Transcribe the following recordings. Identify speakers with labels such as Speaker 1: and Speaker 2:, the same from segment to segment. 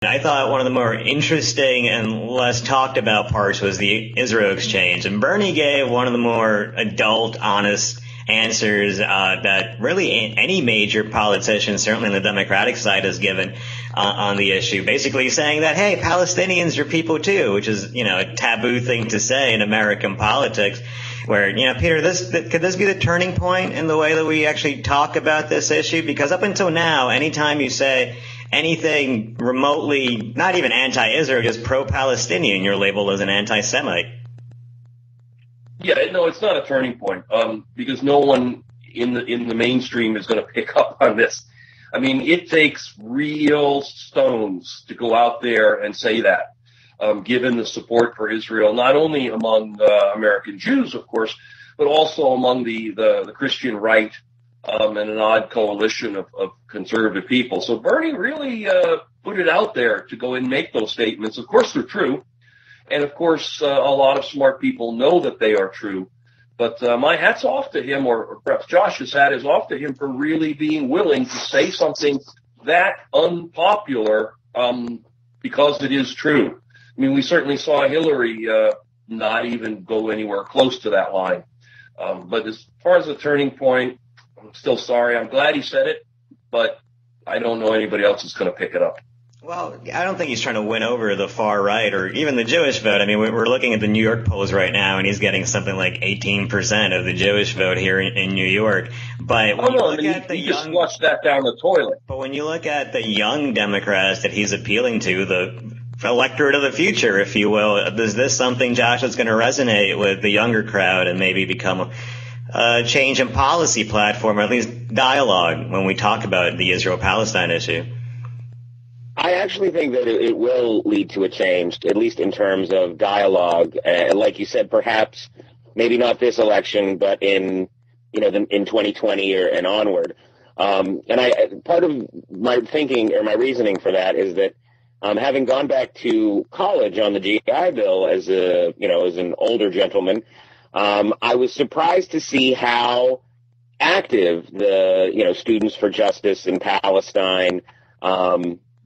Speaker 1: I thought one of the more interesting and less talked about parts was the Israel exchange. And Bernie gave one of the more adult, honest answers that really any major politician, certainly on the Democratic side, has given on the issue. Basically saying that, hey, Palestinians are people too, which is, a taboo thing to say in American politics. Where, Peter, could this be the turning point in the way that we actually talk about this issue? Because up until now, anytime you say anything remotely, not even anti-Israel, just pro-Palestinian, you're labeled as an anti-Semite.
Speaker 2: Yeah, no, it's not a turning point, because no one in the mainstream is going to pick up on this. I mean, it takes real stones to go out there and say that. Given the support for Israel, not only among American Jews, of course, but also among the Christian right and an odd coalition of conservative people. So Bernie really put it out there to go and make those statements. Of course, they're true. And, of course, a lot of smart people know that they are true. But my hat's off to him, or perhaps Josh's hat is off to him for really being willing to say something that unpopular because it is true. I mean, we certainly saw Hillary not even go anywhere close to that line. But as far as the turning point, I'm still sorry. I'm glad he said it, but I don't know anybody else is going to pick it up.
Speaker 1: Well, I don't think he's trying to win over the far right or even the Jewish vote. I mean, we're looking at the New York polls right now, and he's getting something like 18% of the Jewish vote here in New York. But when you look at the
Speaker 2: just flushed that down the toilet.
Speaker 1: But when you look at the young Democrats that he's appealing to, the electorate of the future, if you will, is this something, Josh, that's going to resonate with the younger crowd and maybe become a change in policy platform, or at least dialogue, when we talk about the Israel-Palestine issue?
Speaker 3: I actually think that it will lead to a change, at least in terms of dialogue. Like you said, perhaps maybe not this election, but in 2020 and onward. And part of my thinking or my reasoning for that is that having gone back to college on the GI Bill as an older gentleman, I was surprised to see how active the Students for Justice in Palestine,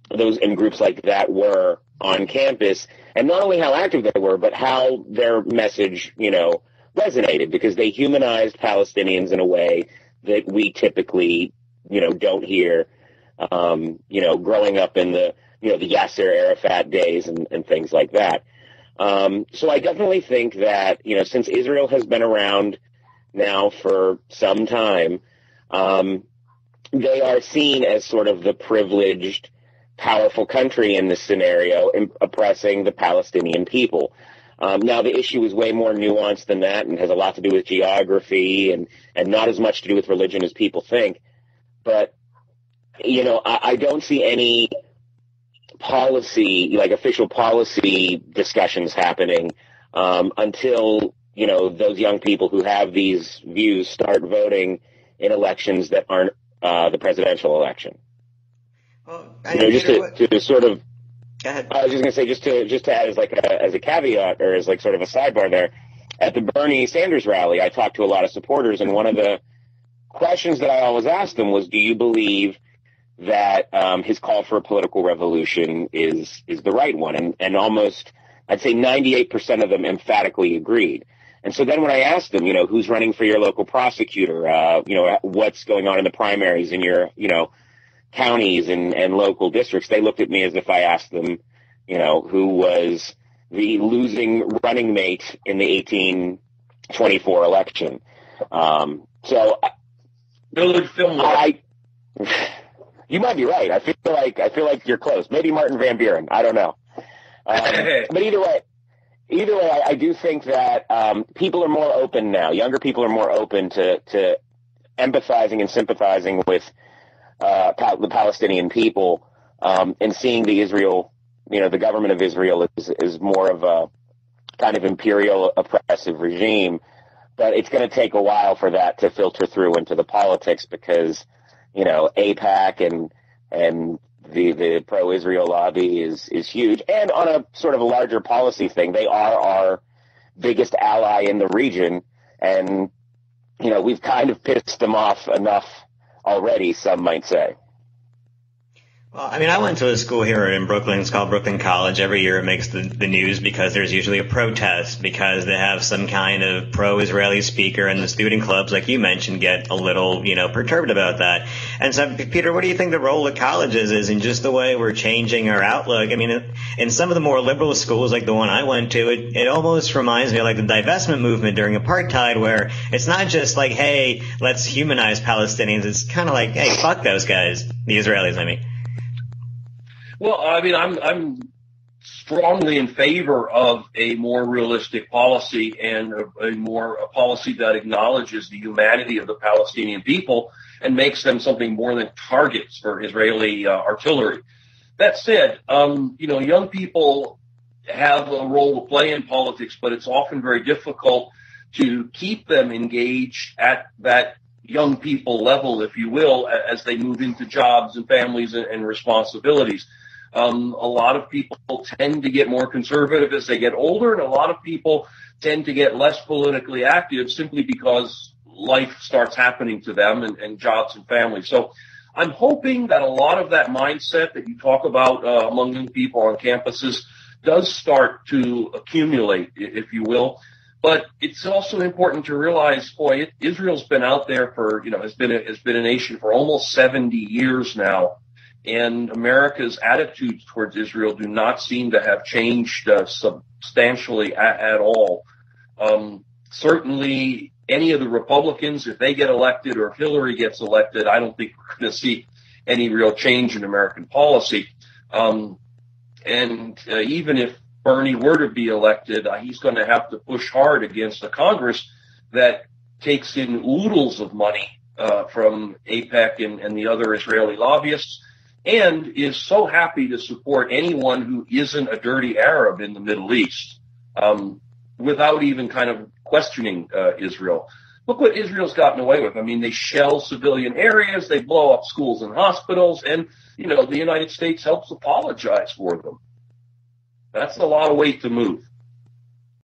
Speaker 3: those in groups like that were on campus, and not only how active they were, but how their message, resonated, because they humanized Palestinians in a way that we typically, don't hear, growing up in the Yasser Arafat days and things like that. So I definitely think that, since Israel has been around now for some time, they are seen as sort of the privileged, powerful country in this scenario, oppressing the Palestinian people. Now, the issue is way more nuanced than that and has a lot to do with geography and not as much to do with religion as people think. But, I don't see any policy, like official policy discussions happening until, those young people who have these views start voting in elections that aren't the presidential election.
Speaker 1: Well,
Speaker 3: to sort of,
Speaker 1: go ahead.
Speaker 3: I was just going to say, just to add as a caveat, or as like sort of a sidebar there, at the Bernie Sanders rally, I talked to a lot of supporters, and one of the questions that I always asked them was, do you believe that his call for a political revolution is the right one? And almost, I'd say 98% of them emphatically agreed. And so then when I asked them, who's running for your local prosecutor, what's going on in the primaries in your, counties and local districts, they looked at me as if I asked them, who was the losing running mate in the 1824 election. So you might be right. I feel like you're close. Maybe Martin Van Buren. I don't know. But either way, I do think that people are more open now. Younger people are more open to empathizing and sympathizing with the Palestinian people, and seeing the government of Israel is more of a kind of imperial oppressive regime. But it's going to take a while for that to filter through into the politics, because, AIPAC and the pro-Israel lobby is huge. And on a sort of a larger policy thing, they are our biggest ally in the region. And, we've kind of pissed them off enough already, some might say.
Speaker 1: Well, I mean, I went to a school here in Brooklyn. It's called Brooklyn College. Every year it makes the news because there's usually a protest because they have some kind of pro-Israeli speaker, and the student clubs, like you mentioned, get a little, perturbed about that. And so, Peter, what do you think the role of colleges is in just the way we're changing our outlook? I mean, in some of the more liberal schools, like the one I went to, it almost reminds me of like the divestment movement during apartheid, where it's not just like, hey, let's humanize Palestinians. It's kind of like, hey, fuck those guys, the Israelis, I mean.
Speaker 2: Well, I mean, I'm strongly in favor of a more realistic policy and a policy that acknowledges the humanity of the Palestinian people and makes them something more than targets for Israeli artillery. That said, young people have a role to play in politics, but it's often very difficult to keep them engaged at that young people level, if you will, as they move into jobs and families and responsibilities. A lot of people tend to get more conservative as they get older, and a lot of people tend to get less politically active simply because life starts happening to them and jobs and families. So I'm hoping that a lot of that mindset that you talk about among young people on campuses does start to accumulate, if you will. But it's also important to realize, Israel's been out there for, has been a nation for almost 70 years now. And America's attitudes towards Israel do not seem to have changed substantially at all. Certainly, any of the Republicans, if they get elected or if Hillary gets elected, I don't think we're going to see any real change in American policy. And even if Bernie were to be elected, he's going to have to push hard against a Congress that takes in oodles of money from AIPAC and the other Israeli lobbyists, and is so happy to support anyone who isn't a dirty Arab in the Middle East, without even kind of questioning Israel. Look what Israel's gotten away with. I mean, they shell civilian areas, they blow up schools and hospitals, and, the United States helps apologize for them. That's a lot of weight to move.